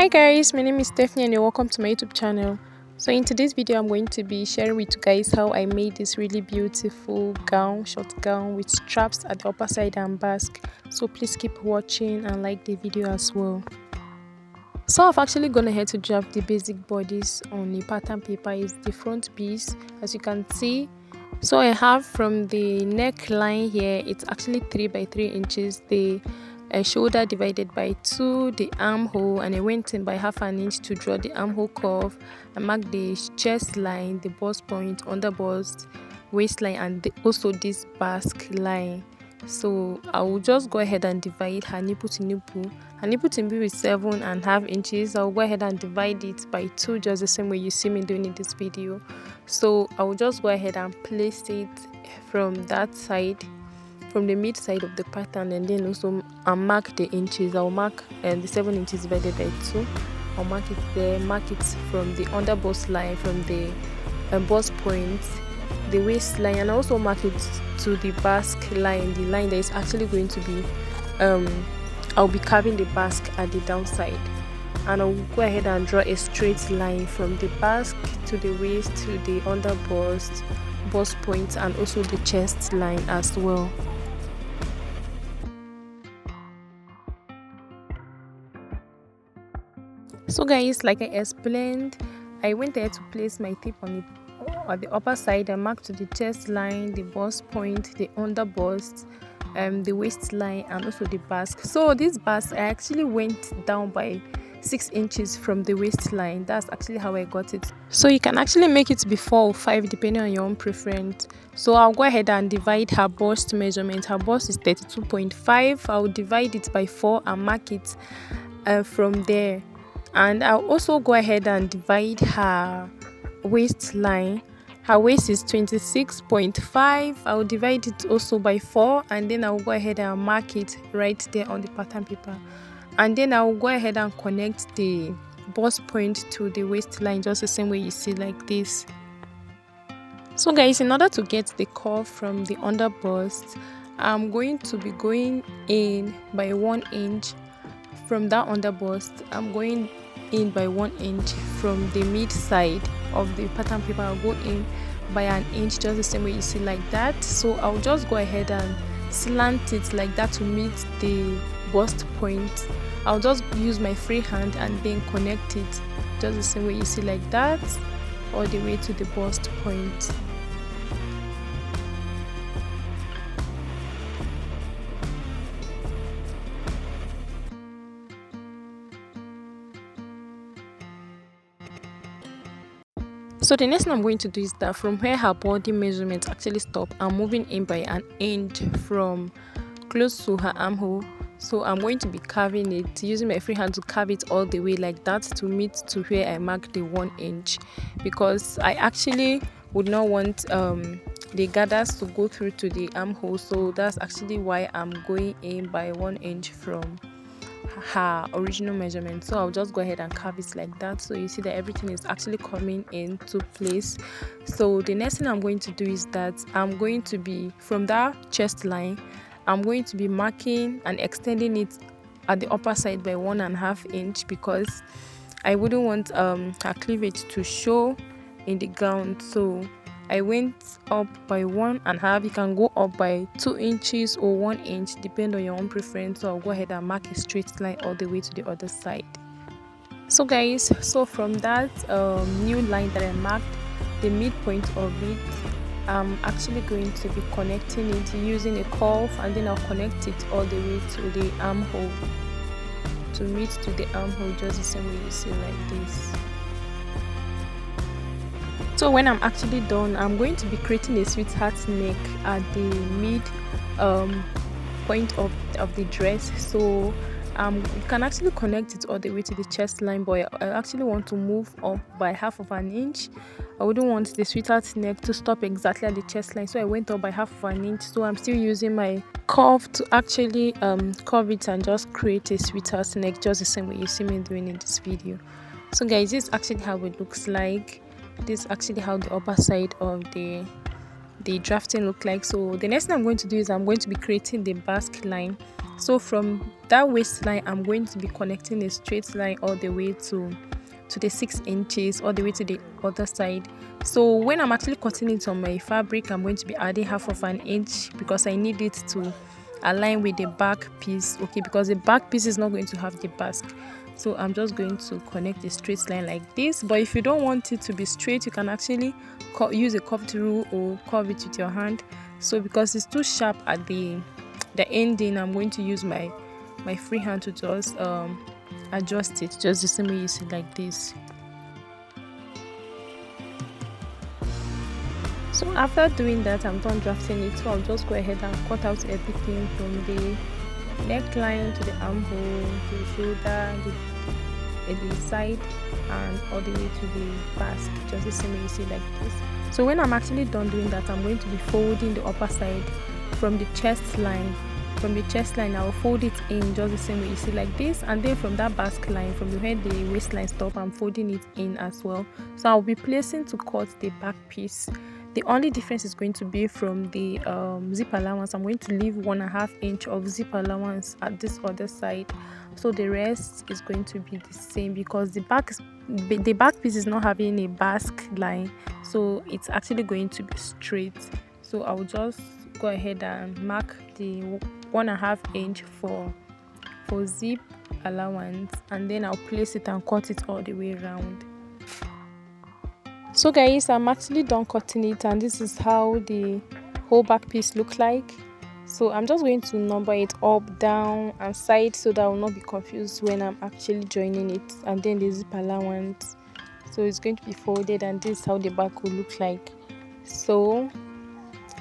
Hi guys, my name is Stephanie and you're welcome to my YouTube channel. So in today's video I'm going to be sharing with you guys how I made this really beautiful gown, short gown with straps at the upper side and basque. So please keep watching and like the video as well. So I've actually gone ahead to draft the basic bodies on the pattern paper. Is the front piece, as you can see. So I have from the neckline here, it's actually 3 by 3 inches. The shoulder divided by 2, the armhole, and I went in by half an inch to draw the armhole curve. I marked the chest line, the bust point, under bust, waistline, and also this basque line. So I will just go ahead and divide her nipple to nipple. Her nipple to nipple is 7.5 inches. I'll go ahead and divide it by 2, just the same way you see me doing in this video. So I will just go ahead and place it from that side, from the mid side of the pattern, and then also I'll mark the inches. I'll mark the 7 inches divided by 2. I'll mark it there, mark it from the under bust line, from the bust point, the waistline, and also mark it to the basque line, the line that is actually going to be I'll be carving the basque at the downside. And I'll go ahead and draw a straight line from the basque to the waist to the under bust point, and also the chest line as well. So guys, like I explained, I went there to place my tip on the upper side. I marked to the chest line, the bust point, the under bust, the waistline, and also the basque. So this basque, I actually went down by 6 inches from the waistline. That's actually how I got it. So you can actually make it be 4 or 5 depending on your own preference. So I'll go ahead and divide her bust measurement. Her bust is 32.5. I'll divide it by 4 and mark it from there. And I'll also go ahead and divide her waistline. Her waist is 26.5. I'll divide it also by 4, and then I'll go ahead and mark it right there on the pattern paper. And then I'll go ahead and connect the bust point to the waistline, just the same way you see like this. So guys, in order to get the curve from the under bust, I'm going to be going in by 1 inch from that under bust. I'm going in by 1 inch from the mid side of the pattern paper. I'll go in by an inch, just the same way you see like that. So I'll just go ahead and slant it like that to meet the bust point. I'll just use my free hand and then connect it just the same way you see like that, all the way to the bust point. So the next thing I'm going to do is that from where her body measurements actually stop, I'm moving in by an inch from close to her armhole. So I'm going to be carving it, using my free hand to carve it all the way like that to meet to where I marked the 1 inch, because I actually would not want the gathers to go through to the armhole. So that's actually why I'm going in by 1 inch from her original measurement. So I'll just go ahead and carve it like that, so you see that everything is actually coming into place. So the next thing I'm going to do is that I'm going to be from that chest line, I'm going to be marking and extending it at the upper side by 1.5 inch, because I wouldn't want her cleavage to show in the gown. So I went up by 1.5. You can go up by 2 inches or 1 inch, depend on your own preference. So I'll go ahead and mark a straight line all the way to the other side. So guys, so from that new line that I marked, the midpoint of it, I'm actually going to be connecting it using a curve, and then I'll connect it all the way to the armhole, to meet to the armhole, just the same way you see like this. So when I'm actually done, I'm going to be creating a sweetheart neck at the mid point of the dress. So you can actually connect it all the way to the chest line, but I actually want to move up by 1/2 inch. I wouldn't want the sweetheart neck to stop exactly at the chest line, so I went up by 1/2 inch. So I'm still using my curve to actually curve it and just create a sweetheart neck, just the same way you see me doing in this video. So guys, this is actually how it looks like. This is actually how the upper side of the drafting look like. So the next thing I'm going to do is I'm going to be creating the basque line. So from that waistline, I'm going to be connecting a straight line all the way to the 6 inches, all the way to the other side. So when I'm actually cutting it on my fabric, I'm going to be adding half of an inch because I need it to align with the back piece, okay, because the back piece is not going to have the basque. So I'm just going to connect the straight line like this. But if you don't want it to be straight, you can actually use a curved rule or curve it with your hand. So because it's too sharp at the ending, I'm going to use my free hand to just adjust it just the same way you see like this. So after doing that, I'm done drafting it, so I'll just go ahead and cut out everything from the neckline to the armhole to the shoulder, the side, and all the way to the basque, just the same way you see like this. So when I'm actually done doing that, I'm going to be folding the upper side from the chest line. From the chest line, I'll fold it in just the same way you see like this, and then from that basque line, from where the waistline stop, I'm folding it in as well. So I'll be placing to cut the back piece. The only difference is going to be from the zip allowance. I'm going to leave 1.5 inch of zip allowance at this other side, so the rest is going to be the same because the back piece is not having a basque line, so it's actually going to be straight. So I'll just go ahead and mark the 1.5 inch for zip allowance, and then I'll place it and cut it all the way around. So guys, I'm actually done cutting it, and this is how the whole back piece look like. So I'm just going to number it up, down, and side so that I will not be confused when I'm actually joining it. And then the zip allowance, so it's going to be folded, and this is how the back will look like. So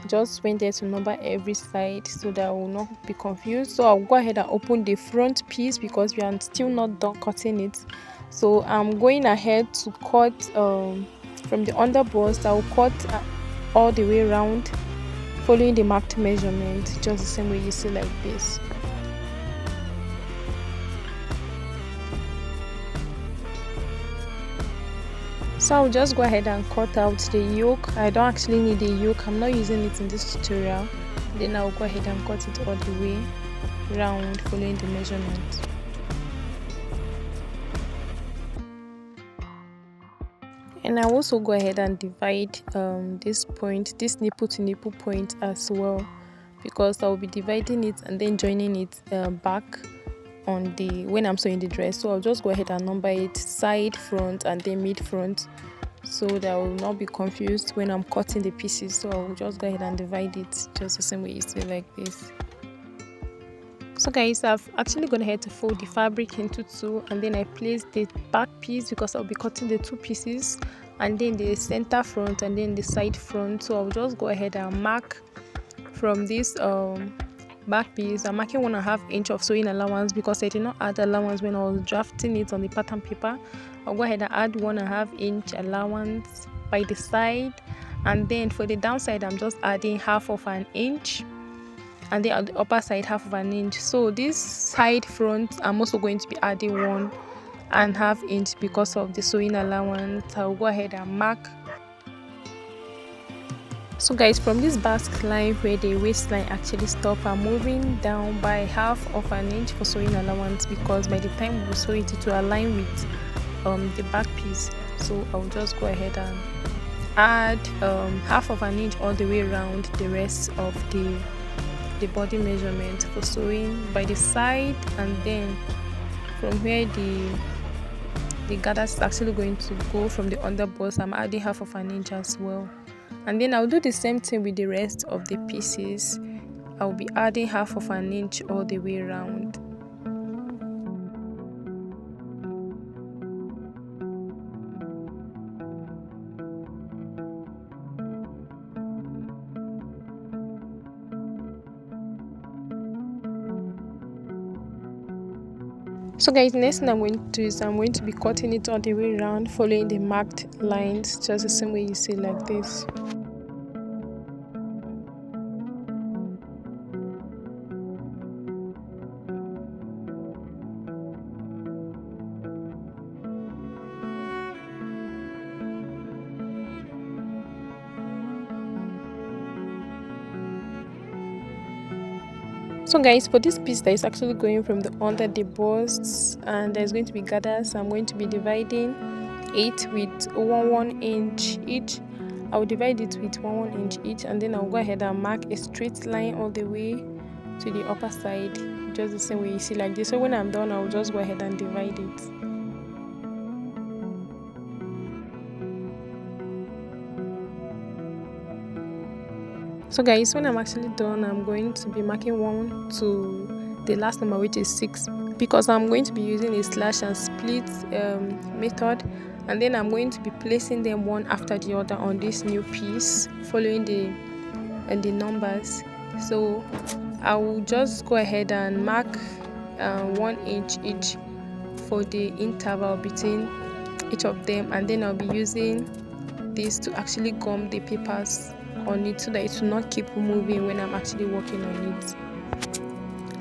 just went there to number every side so that I will not be confused. So I'll go ahead and open the front piece because we are still not done cutting it. So I'm going ahead to cut from the underbust. I'll cut all the way around following the marked measurement, just the same way you see like this. So I'll just go ahead and cut out the yoke. I don't actually need the yoke, I'm not using it in this tutorial. Then I'll go ahead and cut it all the way round following the measurement. And I'll also go ahead and divide this nipple to nipple point as well, because I'll be dividing it and then joining it back on the when I'm sewing the dress. So I'll just go ahead and number it side, front, and then mid front, so that I will not be confused when I'm cutting the pieces. So I'll just go ahead and divide it just the same way you see like this. So guys, I've actually gone ahead to fold the fabric into two, and then I placed the back piece because I'll be cutting the two pieces, and then the center front and then the side front. So I'll just go ahead and mark from this back piece. I'm marking 1.5 inch of sewing allowance because I did not add allowance when I was drafting it on the pattern paper. I'll go ahead and add 1.5 inch allowance by the side, and then for the downside I'm just adding 1/2 inch, and then on the upper side 1/2 inch. So this side front I'm also going to be adding 1.5 inch because of the sewing allowance. I'll go ahead and mark. So guys, from this basque line where the waistline actually stop, I'm moving down by 1/2 inch for sewing allowance because by the time we sew it, it will align with the back piece. So I'll just go ahead and add 1/2 inch all the way around the rest of the body measurement for sewing by the side, and then from where the gather is actually going to go from the underbust, I'm adding 1/2 inch as well. And then I'll do the same thing with the rest of the pieces. I'll be adding 1/2 inch all the way around. So guys, next thing I'm going to do is I'm going to be cutting it all the way around following the marked lines, just the same way you see like this. So guys, for this piece that is actually going from the under the bust, and there's going to be gathers, I'm going to be dividing it with 1 inch each. I'll divide it with 1 inch each, and then I'll go ahead and mark a straight line all the way to the upper side, just the same way you see like this. So when I'm done, I'll just go ahead and divide it. So guys, when I'm actually done, I'm going to be marking 1 to the last number, which is 6, because I'm going to be using a slash and split method, and then I'm going to be placing them one after the other on this new piece, following the numbers. So I will just go ahead and mark 1 inch each for the interval between each of them, and then I'll be using this to actually gum the papers on it so that it will not keep moving when I'm actually working on it.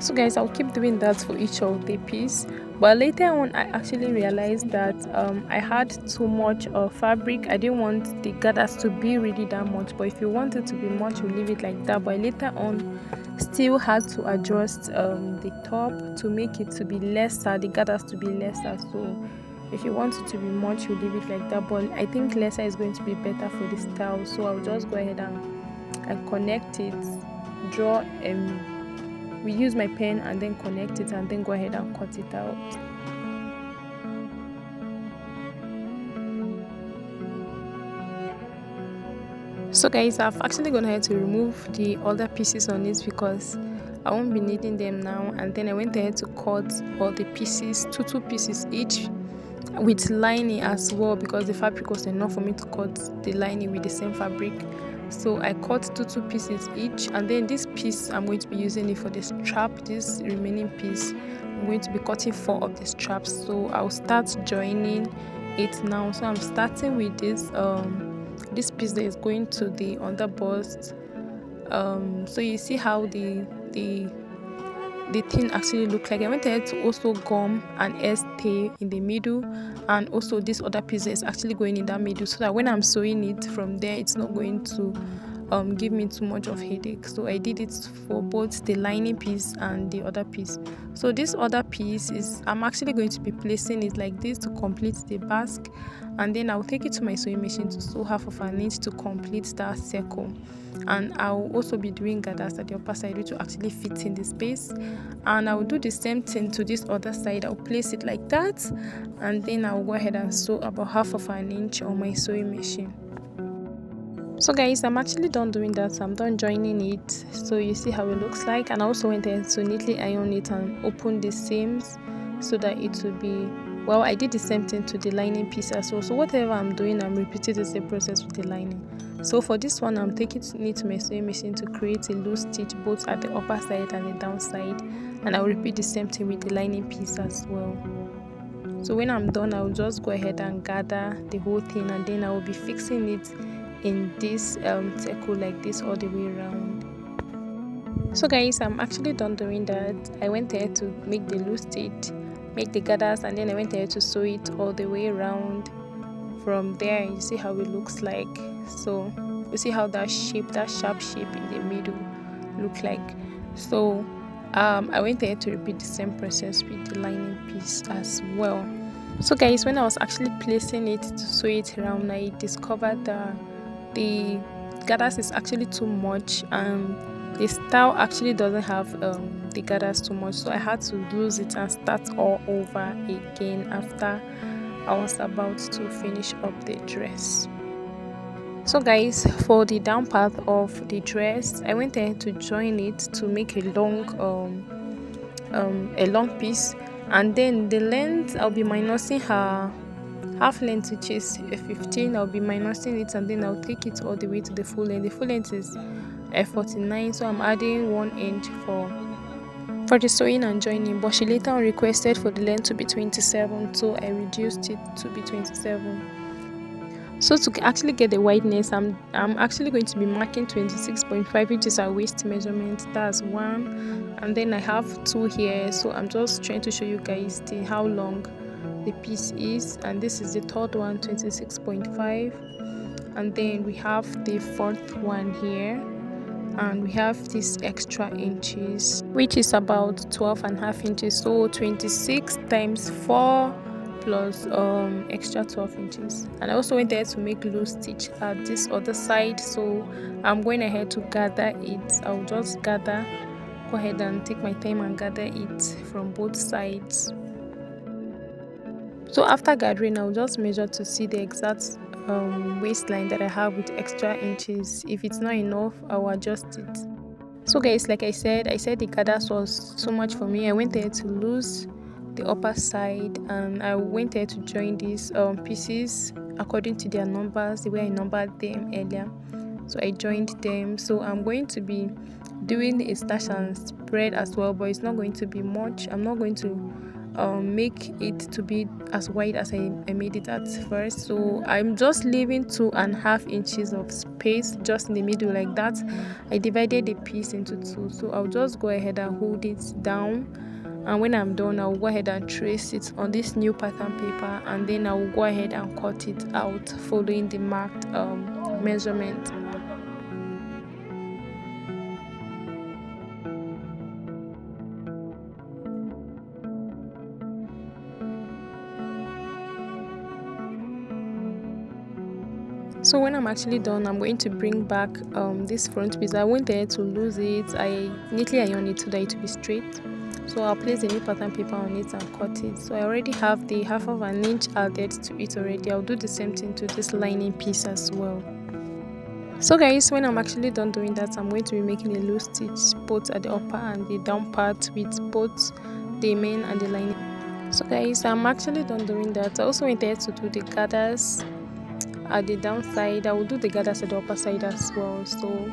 So guys, I'll keep doing that for each of the piece, but later on I actually realized that I had too much fabric. I didn't want the gathers to be really that much, but if you want it to be much, you leave it like that. But later on still had to adjust the top to make it to be lesser, the gathers to be lesser. So if you want it to be much, you leave it like that, but I think lesser is going to be better for the style. So I'll just go ahead and connect it, draw we use my pen and then connect it, and then go ahead and cut it out. So guys, I've actually gone ahead to remove the other pieces on it because I won't be needing them now, and then I went ahead to cut all the pieces, two pieces each, with lining as well, because the fabric was enough for me to cut the lining with the same fabric. So I cut two pieces each, and then this piece I'm going to be using it for the strap. This remaining piece I'm going to be cutting 4 of the straps, so I'll start joining it now. So I'm starting with this piece that is going to the under bust. So you see how the thing actually look like. I went ahead to also gum an stay in the middle, and also this other piece is actually going in that middle, so that when I'm sewing it from there, it's not going to give me too much of headache. So I did it for both the lining piece and the other piece. So this other piece is, I'm actually going to be placing it like this to complete the basque, and then I'll take it to my sewing machine to sew half of an inch to complete that circle. And I'll also be doing gathers at the upper side, which will actually fit in the space. And I'll do the same thing to this other side. I'll place it like that, and then I'll go ahead and sew about half of an inch on my sewing machine. So guys, I'm actually done doing that. So I'm done joining it, so you see how it looks like. And I also went ahead to neatly iron it and open the seams so that it will be, well, I did the same thing to the lining piece as well. So whatever I'm doing, I'm repeating the same process with the lining. So for this one, I'm taking it to my sewing machine to create a loose stitch both at the upper side and the downside, and I'll repeat the same thing with the lining piece as well. So when I'm done, I'll just go ahead and gather the whole thing, and then I will be fixing it in this circle like this all the way around. So guys, I'm actually done doing that. I went ahead to make the loose stitch, make the gathers, and then I went ahead to sew it all the way around. From there, you see how it looks like. So you see how that shape, that sharp shape in the middle look like. So I went ahead to repeat the same process with the lining piece as well. So guys, when I was actually placing it to sew it around, I discovered that the gathers is actually too much, and the style actually doesn't have the gathers too much. So I had to lose it and start all over again after I was about to finish up the dress. So guys, for the down part of the dress, I went ahead to join it to make a long piece, and then the length I'll be minusing her half length, which is 15. I'll be minusing it, and then I'll take it all the way to the full length. The full length is 49, so I'm adding 1 inch for the sewing and joining, but she later on requested for the length to be 27, so I reduced it to be 27. So to actually get the wideness, I'm actually going to be marking 26.5, which is our waist measurement. That's 1, and then I have 2 here, so I'm just trying to show you guys how long the piece is. And this is the third one, 26.5, and then we have the fourth one here, and we have these extra inches. which is about 12.5 inches, so 26 times 4 plus extra 12 inches. And I also went ahead to make loose stitch at this other side, so I'm going ahead to gather it. I'll just gather, go ahead and take my time and gather it from both sides. So after gathering, I'll just measure to see the exact waistline that I have with extra inches. If it's not enough, I'll adjust it. So guys, like I said the gathers was too much for me. I went there to lose the upper side, and I went there to join these pieces according to their numbers, the way I numbered them earlier. So I joined them. So I'm going to be doing a stash and spread as well, but it's not going to be much. I'm not going to make it to be as wide as I made it at first. So I'm just leaving 2.5 inches of space just in the middle like that. I divided the piece into two, so I'll just go ahead and hold it down, and when I'm done, I'll go ahead and trace it on this new pattern paper, and then I'll go ahead and cut it out following the marked measurement. So when I'm actually done, I'm going to bring back this front piece. I went there to lose it. I neatly iron it so that it will be straight. So I'll place the new pattern paper on it and cut it. So I already have the 1/2 inch added to it already. I'll do the same thing to this lining piece as well. So guys, when I'm actually done doing that, I'm going to be making a loose stitch both at the upper and the down part with both the main and the lining. So guys, I'm actually done doing that. I also went there to do the gathers at the downside. I will do the gathers at the upper side as well. So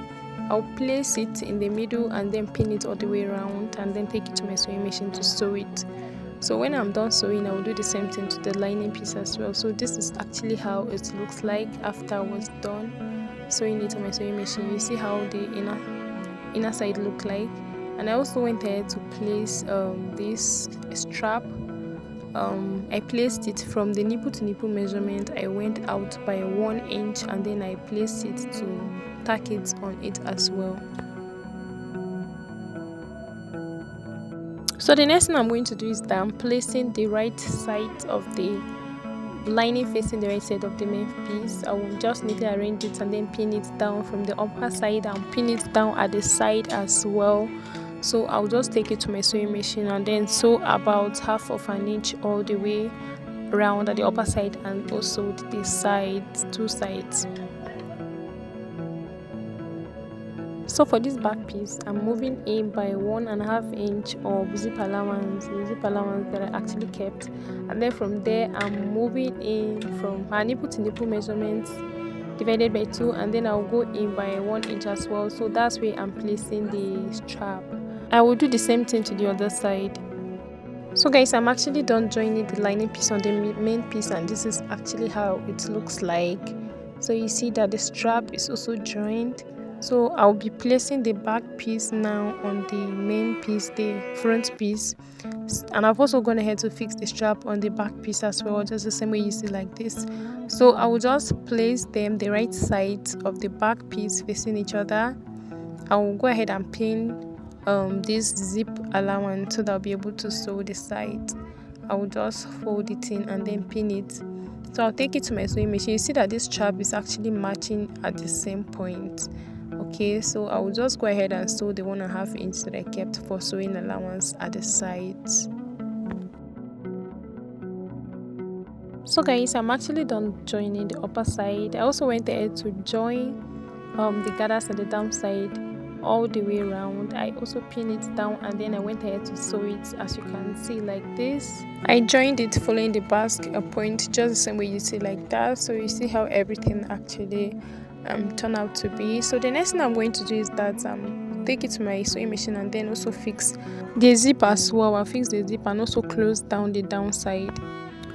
I'll place it in the middle and then pin it all the way around, and then take it to my sewing machine to sew it. So when I'm done sewing, I will do the same thing to the lining piece as well. So this is actually how it looks like after I was done sewing it on my sewing machine. You see how the inner side look like. And I also went ahead to place this strap. I placed it from the nipple to nipple measurement. I went out by 1 inch, and then I placed it to tack it on it as well. So the next thing I'm going to do is that I'm placing the right side of the lining facing the right side of the main piece. I will just neatly arrange it and then pin it down from the upper side and pin it down at the side as well. So I'll just take it to my sewing machine and then sew about 1/2 inch all the way around at the upper side and also the sides, two sides. So for this back piece, I'm moving in by 1.5 inch of zip allowance, the zip allowance that I actually kept, and then from there I'm moving in from my nipple to nipple measurements divided by 2, and then I'll go in by 1 inch as well. So that's where I'm placing the strap. I will do the same thing to the other side. So guys, I'm actually done joining the lining piece on the main piece, and this is actually how it looks like. So you see that the strap is also joined. So I'll be placing the back piece now on the main piece, the front piece, and I've also gone ahead to fix the strap on the back piece as well, just the same way you see like this. So I will just place them the right sides of the back piece facing each other. I will go ahead and pin this zip allowance so that I'll be able to sew the side. I will just fold it in and then pin it. So I'll take it to my sewing machine. You see that this strap is actually matching at the same point. Okay, so I will just go ahead and sew the 1.5 inch that I kept for sewing allowance at the sides. So guys, I'm actually done joining the upper side. I also went ahead to join the gathers at the downside all the way around. I also pin it down and then I went ahead to sew it, as you can see like this. I joined it following the basque point, just the same way you see like that. So you see how everything actually turn out to be. So the next thing I'm going to do is that take it to my sewing machine and then also fix the zip as well. I'll fix the zip and also close down the downside.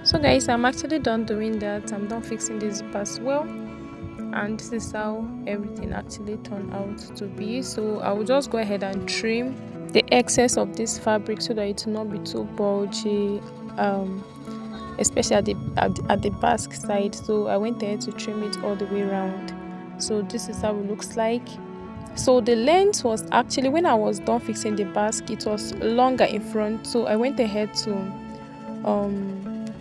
So guys, I'm actually done doing that. I'm done fixing the zip as well, and this is how everything actually turned out to be. So I will just go ahead and trim the excess of this fabric so that it will not be too bulgy, especially at the basque side. So I went there to trim it all the way around. So this is how it looks like So the length was actually, when I was done fixing the basque, it was longer in front, so I went ahead to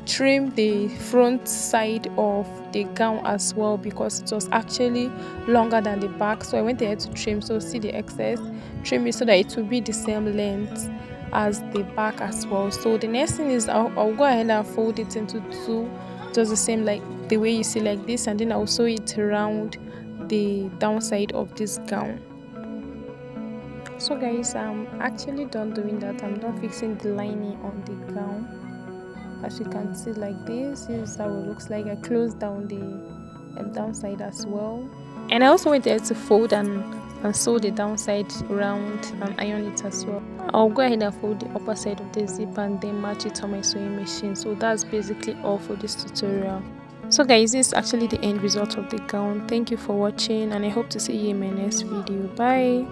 trim the front side of the gown as well, because it was actually longer than the back. So I went ahead to trim, so see the excess, trim it so that it will be the same length as the back as well. So the next thing is I'll go ahead and fold it into two, just the same like the way you see like this, and then I'll sew it around the downside of this gown. So guys, I'm actually done doing that. I'm done fixing the lining on the gown. As you can see like this is how it looks like. I closed down the downside as well, and I also went there to fold and sew the downside around and iron it as well. I'll go ahead and fold the upper side of the zip and then match it on my sewing machine. So that's basically all for this tutorial. So guys, this is actually the end result of the gown. Thank you for watching, and I hope to see you in my next video. Bye.